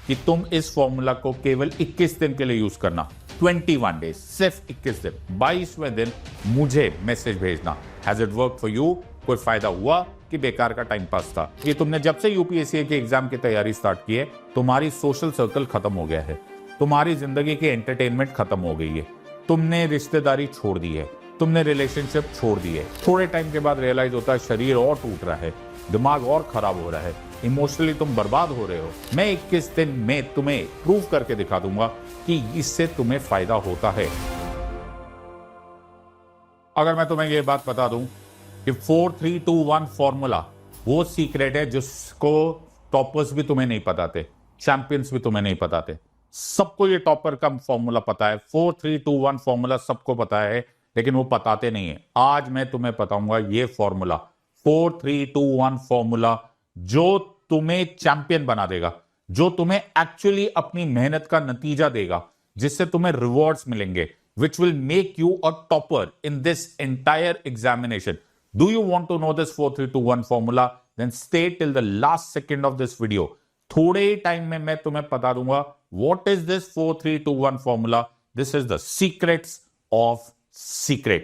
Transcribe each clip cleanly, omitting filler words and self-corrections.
कि तुम इस फॉर्मूला को केवल 21 दिन के लिए यूज करना। 21 डेज, सिर्फ 21 दिन। 22वें दिन मुझे मैसेज भेजना, has it work for you? कोई फायदा हुआ कि बेकार का टाइम पास था? ये तुमने जब से यूपीएससी के एग्जाम की तैयारी स्टार्ट की है, तुम्हारी सोशल सर्कल खत्म हो गया है, तुम्हारी जिंदगी की एंटरटेनमेंट खत्म हो गई है, तुमने रिश्तेदारी छोड़ दी है, तुमने रिलेशनशिप छोड़ दी है। थोड़े टाइम के बाद रियलाइज होता है शरीर और टूट रहा है, दिमाग और खराब हो रहा है, इमोशनली तुम बर्बाद हो रहे हो। मैं 21 दिन में तुम्हें प्रूव करके दिखा दूंगा कि इससे तुम्हें फायदा होता है। अगर मैं तुम्हें यह बात बता दूं कि 4-3-2-1 फॉर्मूला वो सीक्रेट है जिसको टॉपर्स भी तुम्हें नहीं बताते, चैंपियंस भी तुम्हें नहीं बताते। सबको ये टॉपर का फॉर्मूला पता है, 4-3-2-1 फॉर्मूला सबको पता है, लेकिन वो बताते नहीं है। आज मैं तुम्हें बताऊंगा ये फॉर्मूला, 4-3-2-1 फॉर्मूला, जो तुम्हें चैंपियन बना देगा, जो तुम्हें एक्चुअली अपनी मेहनत का नतीजा देगा, जिससे तुम्हें रिवॉर्ड्स मिलेंगे, which will make you a topper in this entire examination. Do you want to know this 4-3-2-1 formula? Then stay till the last second of this video. थोड़े टाइम में मैं तुम्हें बता दूंगा what is this 4-3-2-1 formula. This is the secrets of secret.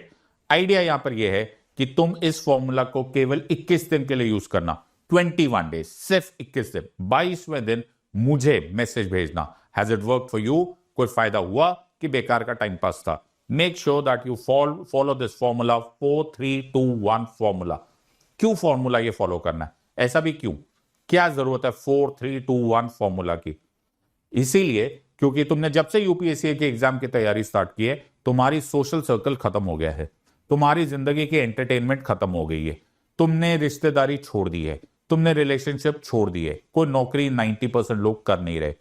Idea यहां पर यह है कि तुम इस फॉर्मूला को केवल 21 दिन के लिए यूज करना। 21 डेज, सिर्फ 21 दिन। 22वें दिन मुझे मैसेज भेजना, has it work for you? कोई फायदा हुआ कि बेकार का टाइम पास था? Make sure that you follow this formula, 4-3-2-1 formula. क्यों फॉर्मूला ये फॉलो करना है? ऐसा भी क्यों? क्या जरूरत है 4-3-2-1 फॉर्मूला की? इसीलिए क्योंकि तुमने जब से यूपीएससी के एग्जाम की तैयारी स्टार्ट की है, तुम्हारी सोशल सर्कल खत्म हो गया है, तुम्हारी जिंदगी की एंटरटेनमेंट खत्म हो गई है, तुमने रिश्तेदारी छोड़ दी है, तुमने रिलेशनशिप छोड़ दी है, कोई नौकरी 90% लोग कर नहीं रहे।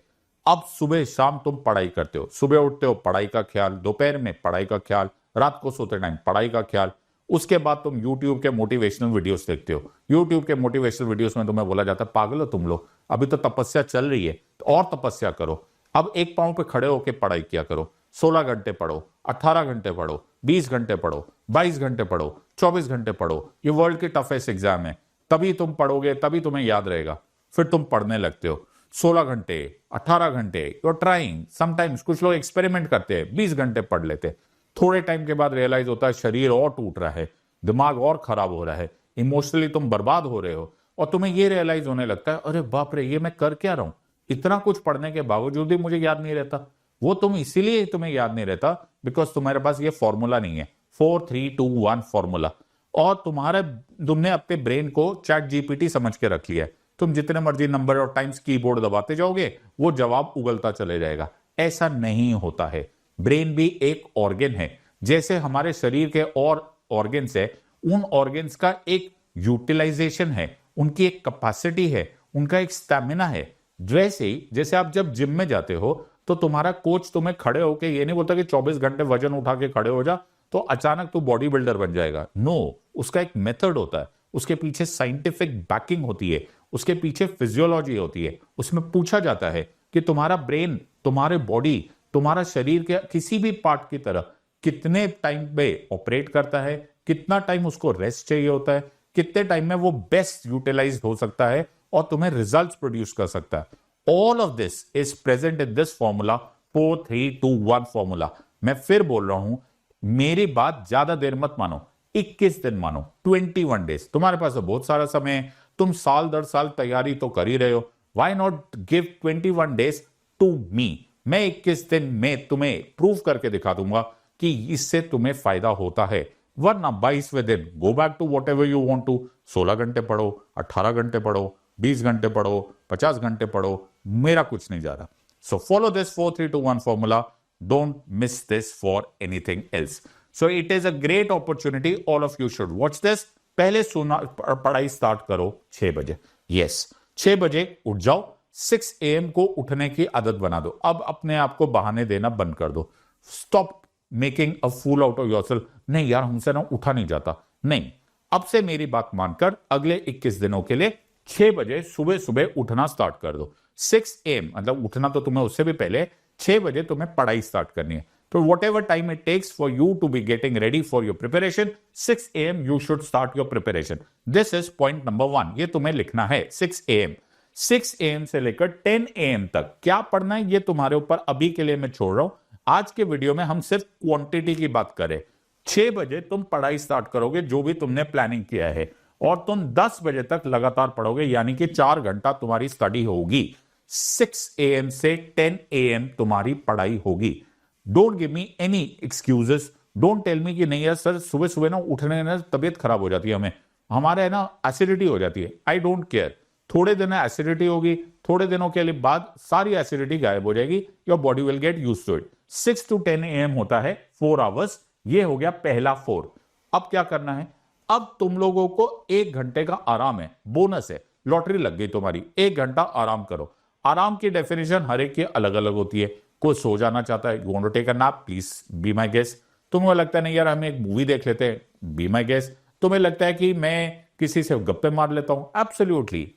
अब सुबह शाम तुम पढ़ाई करते हो, सुबह उठते हो पढ़ाई का ख्याल, दोपहर में पढ़ाई का ख्याल, रात को सोते टाइम पढ़ाई का ख्याल। उसके बाद तुम YouTube के मोटिवेशनल वीडियोस देखते हो। YouTube के मोटिवेशनल वीडियोस में तुम्हें बोला जाता है पागल हो तुम लोग, अभी तो तपस्या चल रही है, तो और तपस्या करो, अब एक पांव पे खड़े होकर पढ़ाई किया करो। 16 घंटे पढ़ो, 18 घंटे पढ़ो, 20 घंटे पढ़ो, 22 घंटे पढ़ो, 24 घंटे पढ़ो। ये वर्ल्ड की टफेस्ट एग्जाम है, तभी तुम पढ़ोगे, तभी तुम्हें याद रहेगा। फिर तुम पढ़ने लगते हो 16 घंटे, 18 घंटे, यू आर ट्राइंग। समटाइम्स कुछ लोग एक्सपेरिमेंट करते हैं, 20 घंटे पढ़ लेते। थोड़े टाइम के बाद रियलाइज होता है शरीर और टूट रहा है, दिमाग और खराब हो रहा है, इमोशनली तुम बर्बाद हो रहे हो, और तुम्हें ये रियलाइज होने लगता है अरे बाप रे, ये मैं कर क्या रहा हूं? इतना कुछ पढ़ने के बावजूद भी मुझे याद नहीं रहता। वो तुम इसीलिए तुम्हें याद नहीं रहता बिकॉज तुम्हारे पास ये फॉर्मूला नहीं है, 4-3-2-1 फॉर्मूला। और तुमने अपने ब्रेन को चैट जीपीटी समझ के रख लिया है। तुम जितने मर्जी नंबर और टाइम्स कीबोर्ड दबाते जाओगे, वो जवाब उगलता चले जाएगा। ऐसा नहीं होता है। ब्रेन भी एक ऑर्गन है, जैसे हमारे शरीर के और ऑर्गन्स है, उन ऑर्गन्स का एक यूटिलाइजेशन है, उनकी एक कैपेसिटी है, उनका एक स्टैमिना है। वैसे ही जैसे आप जब जिम में जाते हो तो तुम्हारा कोच तुम्हें खड़े होके ये नहीं बोलता कि 24 घंटे वजन उठा के खड़े हो जा तो अचानक तू बॉडी बिल्डर बन जाएगा। नो, उसका एक मेथड होता है, उसके पीछे साइंटिफिक बैकिंग होती है, उसके पीछे फिजियोलॉजी होती है। उसमें पूछा जाता है कि तुम्हारा ब्रेन, तुम्हारे बॉडी, तुम्हारा शरीर के किसी भी पार्ट की तरह कितने टाइम पे ऑपरेट करता है, कितना टाइम उसको रेस्ट चाहिए होता है, कितने टाइम में वो बेस्ट यूटिलाइज हो सकता है और तुम्हें रिजल्ट्स प्रोड्यूस कर सकता है। All of this is present in this formula, 4-3-2-1 formula. मैं फिर बोल रहा हूं, मेरी बात ज्यादा देर मत मानो, 21 दिन मानो, 21 डेज। तुम्हारे पास तो बहुत सारा समय है, तुम साल दर साल तैयारी तो कर ही रहे हो। Why not give 21 days to me? मैं 21 दिन में तुम्हें प्रूव करके दिखा दूंगा कि इससे तुम्हें फायदा होता है। वरना 22वें दिन go back to whatever you want to. 16 घंटे पढ़ो, 18 घंटे पढ़ो, 20 घंटे पढ़ो, 50 घंटे पढ़ो, मेरा कुछ नहीं जा रहा। So follow this 4-3-2-1 formula. Don't miss this for anything else. So it is a great opportunity. All of you should watch this. पहले पढ़ाई स्टार्ट करो 6 बजे। Yes, 6 बजे उठ जाओ। 6 AM को उठने की आदत बना दो। अब अपने आप को बहाने देना बंद कर दो। Stop making a fool out of yourself. नहीं यार, हमसे ना उठा नहीं जाता। नहीं, अब से मेरी बात मानकर अगले 21 दिनों के लिए 6 बजे सुबह सुबह उठना स्टार्ट कर दो। 6 AM मतलब उठना तो तुम्हें उससे भी पहले 6 बजे तुम्हें पढ़ाई स्टार्ट करनी है। तो whatever time it takes for you to be getting ready for your preparation, 6 AM you should start your preparation. This is point number 1। ये तुम्हें लिखना है 6 AM। 6 AM से लेकर 10 AM तक क्या पढ़ना है ये तुम्हारे ऊपर अभी के लिए मैं छोड़ रहा हूं। आज के वीडियो में हम सिर्फ क्वांटिटी की बात करें। 6 बजे तुम पढ़ाई स्टार्ट करोगे जो भी तुमने प्लानिंग किया है, और तुम 10 बजे तक लगातार पढ़ोगे, यानी कि 4 घंटा तुम्हारी स्टडी होगी। 6 AM से 10 AM तुम्हारी पढ़ाई होगी। Don't give me any excuses, don't tell me कि नहीं यार सर सुबह सुबह ना उठने ना तबीयत खराब हो जाती है, हमारे है ना एसिडिटी हो जाती है। आई डोंट केयर, थोड़े दिन एसिडिटी होगी, थोड़े दिनों के लिए बाद सारी एसिडिटी गायब हो जाएगी, your body will get used to it. 6 to 10 AM होता है 4 आवर्स, ये हो गया पहला 4। अब क्या करना है, अब तुम लोगों को 1 घंटे का आराम है, बोनस है, लॉटरी लग गई तुम्हारी। 1 घंटा आराम करो। आराम की डेफिनेशन हर एक की अलग अलग होती है। कोई सो जाना चाहता है, you want to take a nap, please be my guest. तुम्हें लगता है नहीं यार हम एक मूवी देख लेते हैं, बी माय गेस्ट। तुम्हें लगता है कि मैं किसी से गप्पे मार लेता हूं, एब्सोल्युटली,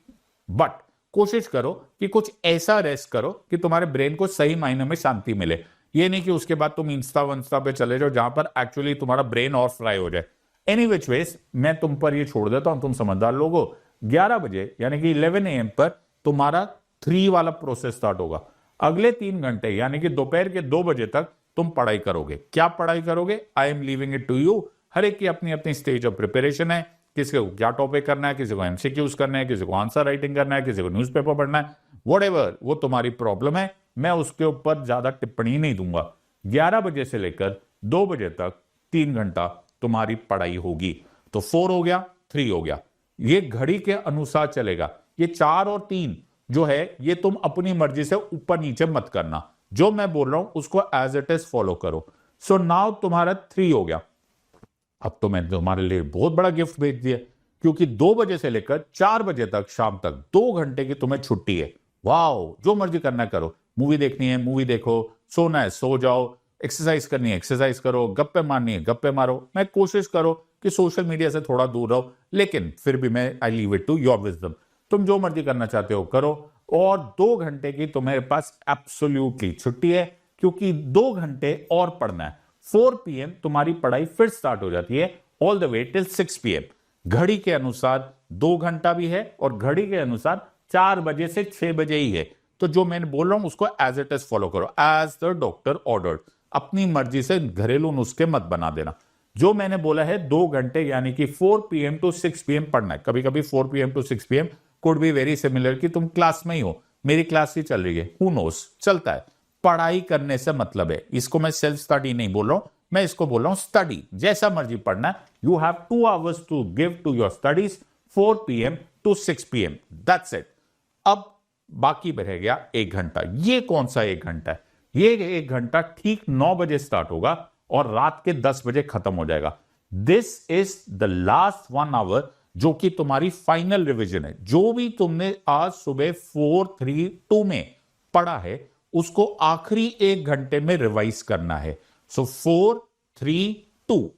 बट कोशिश करो कि कुछ ऐसा रेस्ट करो कि तुम्हारे ब्रेन को सही मायने में शांति मिले। ये नहीं कि उसके बाद तुम इंस्टा वंस्टा पे चले जाओ जहां पर एक्चुअली तुम्हारा ब्रेन और फ्राई हो जाए। एनी विच वेज मैं तुम पर ये छोड़ देता हूं, तुम समझदार लोगो। 11 बजे यानी कि 11 AM पर तुम्हारा 3 वाला प्रोसेस स्टार्ट होगा। अगले 3 घंटे यानी कि दोपहर के 2 बजे तक तुम पढ़ाई करोगे। क्या पढ़ाई करोगे, I am leaving it to you. हर एक की अपनी अपनी स्टेज ऑफ प्रिपरेशन है, किसी को क्या टॉपिक करना है, किसी को एमसीक्यूज करना है, किसी को आंसर राइटिंग करना है, किसी को न्यूज़पेपर पढ़ना है, व्हाटएवर, वो तुम्हारी प्रॉब्लम है। मैं उसके ऊपर ज्यादा टिप्पणी नहीं दूंगा। 11 बजे से लेकर 2 बजे तक 3 घंटा तुम्हारी पढ़ाई होगी। तो 4 हो गया, 3 हो गया, ये घड़ी के अनुसार चलेगा। ये 4 और 3 जो है ये तुम अपनी मर्जी से ऊपर नीचे मत करना, जो मैं बोल रहा हूं उसको एज इट इज फॉलो करो। सो नाउ तुम्हारा 3 हो गया। अब तो मैंने तुम्हारे लिए बहुत बड़ा गिफ्ट भेज दिया, क्योंकि 2 बजे से लेकर 4 बजे तक शाम तक 2 घंटे की तुम्हें छुट्टी है। वाओ, जो मर्जी करना है करो, मूवी देखनी है मूवी देखो, सोना है सो जाओ, एक्सरसाइज करनी है एक्सरसाइज करो, गप्पे मारनी है गप्पे मारो। मैं कोशिश करो कि सोशल मीडिया से थोड़ा दूर रहो, लेकिन फिर भी मैं I leave it to your wisdom. तुम जो मर्जी करना चाहते हो करो, और 2 घंटे की तुम्हारे पास एब्सोल्युटली छुट्टी है, क्योंकि 2 घंटे और पढ़ना है। 4 PM तुम्हारी पढ़ाई फिर स्टार्ट हो जाती है all the way till 6 PM। घड़ी के अनुसार 2 घंटा भी है और घड़ी के अनुसार 4 बजे से 6 बजे ही है। तो जो मैंने बोल रहा हूं उसको एज इट इज फॉलो करो, एज द डॉक्टर ऑर्डर्ड। अपनी मर्जी से घरेलू नुस्खे मत बना देना। जो मैंने बोला है 2 घंटे यानी कि 4 PM to 6 PM पढ़ना है। कभी कभी 4 PM to 6 PM could be very similar कि तुम क्लास में ही हो, मेरी क्लास ही चल रही है, हु नोस, चलता है। पढ़ाई करने से मतलब है, इसको मैं सेल्फ स्टडी नहीं बोल रहा हूं, मैं इसको बोल रहा हूं स्टडी। जैसा मर्जी पढ़ना है, you have 2 hours to give to your studies, 4 PM to 6 PM, that's it. अब बाकी रह गया 1 घंटा। ये कौन सा 1 घंटा है, ये 1 घंटा ठीक 9 बजे स्टार्ट होगा और रात के 10 बजे खत्म हो जाएगा। This is the last 1 hour जो कि तुम्हारी फाइनल रिवीजन है। जो भी तुमने आज सुबह 4-3-2 में पढ़ा है उसको आखिरी 1 घंटे में रिवाइज करना है। सो 4-3-2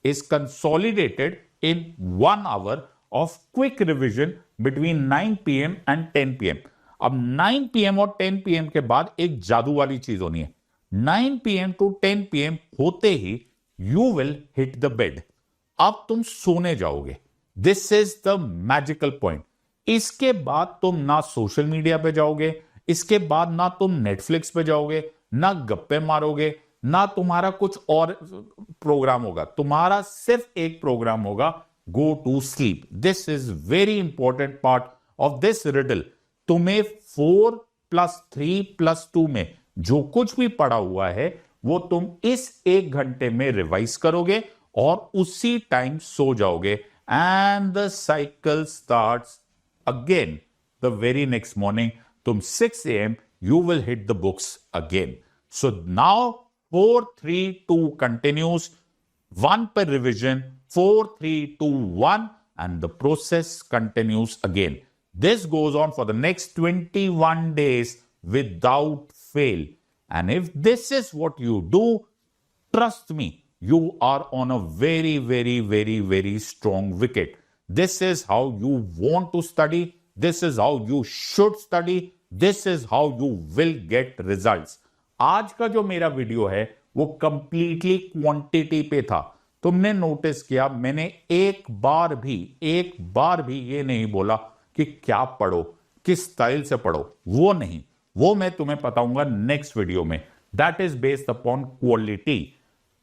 is consolidated in 1 hour of quick revision between 9 PM and 10 PM. अब 9 PM और 10 PM के बाद एक जादू वाली चीज होनी है। 9 PM to 10 PM होते ही you will hit the bed. अब तुम सोने जाओगे। This is the magical point. इसके बाद तुम ना सोशल मीडिया पे जाओगे, इसके बाद ना तुम नेटफ्लिक्स पे जाओगे, ना गप्पे मारोगे, ना तुम्हारा कुछ और प्रोग्राम होगा। तुम्हारा सिर्फ एक प्रोग्राम होगा, go to sleep. This is very important part of this riddle. तुम्हें 4+3+2 में जो कुछ भी पढ़ा हुआ है वो तुम इस 1 घंटे में रिवाइज करोगे और उसी टाइम सो जाओगे, and the cycle starts again the very next morning. Tum 6 AM you will hit the books again. So now 4-3-2 continues, 1 per revision, 4-3-2-1, and the process continues again. This goes on for the next 21 days without fail. And if this is what you do, trust me, you are on a very, very, very, very strong wicket. This is how you want to study. This is how you should study. This is how you will get results. आज का जो मेरा video है वो completely quantity पे था। तुमने notice किया मैंने एक बार भी ये नहीं बोला कि क्या पढ़ो, किस स्टाइल से पढ़ो वो नहीं, वो मैं तुम्हें बताऊंगा नेक्स्ट वीडियो में। That is based upon quality.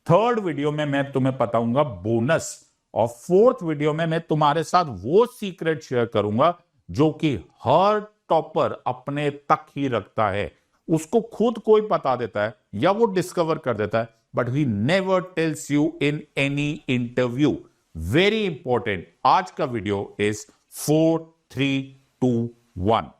Third video में मैं तुम्हें बताऊंगा बोनस, और फोर्थ वीडियो में मैं तुम्हारे साथ वो सीक्रेट शेयर करूंगा जो कि हर टॉपर अपने तक ही रखता है। उसको खुद कोई बता देता है या वो डिस्कवर कर देता है, but he never tells you in any interview. Very important. आज का वीडियो इज 4 3 2 1।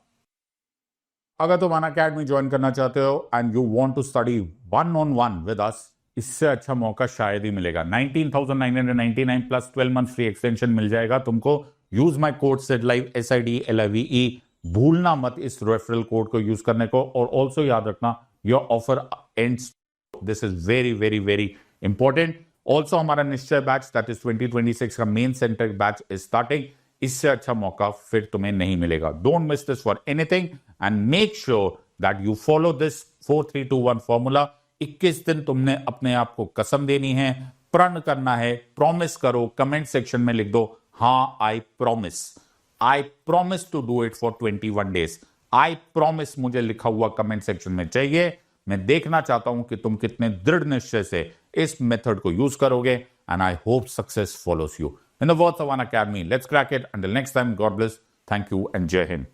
अगर तुम अनअकैडमी ज्वाइन करना चाहते हो and you want to study 1-on-1 with us, इससे अच्छा मौका शायद ही मिलेगा। 19,999 प्लस 12 मंथ फ्री एक्सटेंशन मिल जाएगा तुमको। Use my code SIDLIVE SIDLIVE। भूलना मत इस रेफरल कोड को यूज करने को। और ऑल्सो याद रखना, your offer ends, this is very very very important. Also हमारा निश्चय बैच दैट इज 2026 का main centre batch is starting. इससे अच्छा मौका फिर तुम्हें नहीं मिलेगा। Don't miss this for anything and make sure that you follow this 4-3-2-1 formula. 21 दिन तुमने अपने आप को कसम देनी है, प्रण करना है, प्रॉमिस करो। कमेंट सेक्शन में लिख दो, हाँ I promise to do it for 21 days. I promise मुझे लिखा हुआ कमेंट सेक्शन में चाहिए। मैं देखना चाहता हूं कि तुम कितने दृढ़ निश्चय से इस मेथड को यूज करोगे। And I hope success follows you. In the words of Unacademy, let's crack it. Until next time, God bless, thank you and जय हिंद।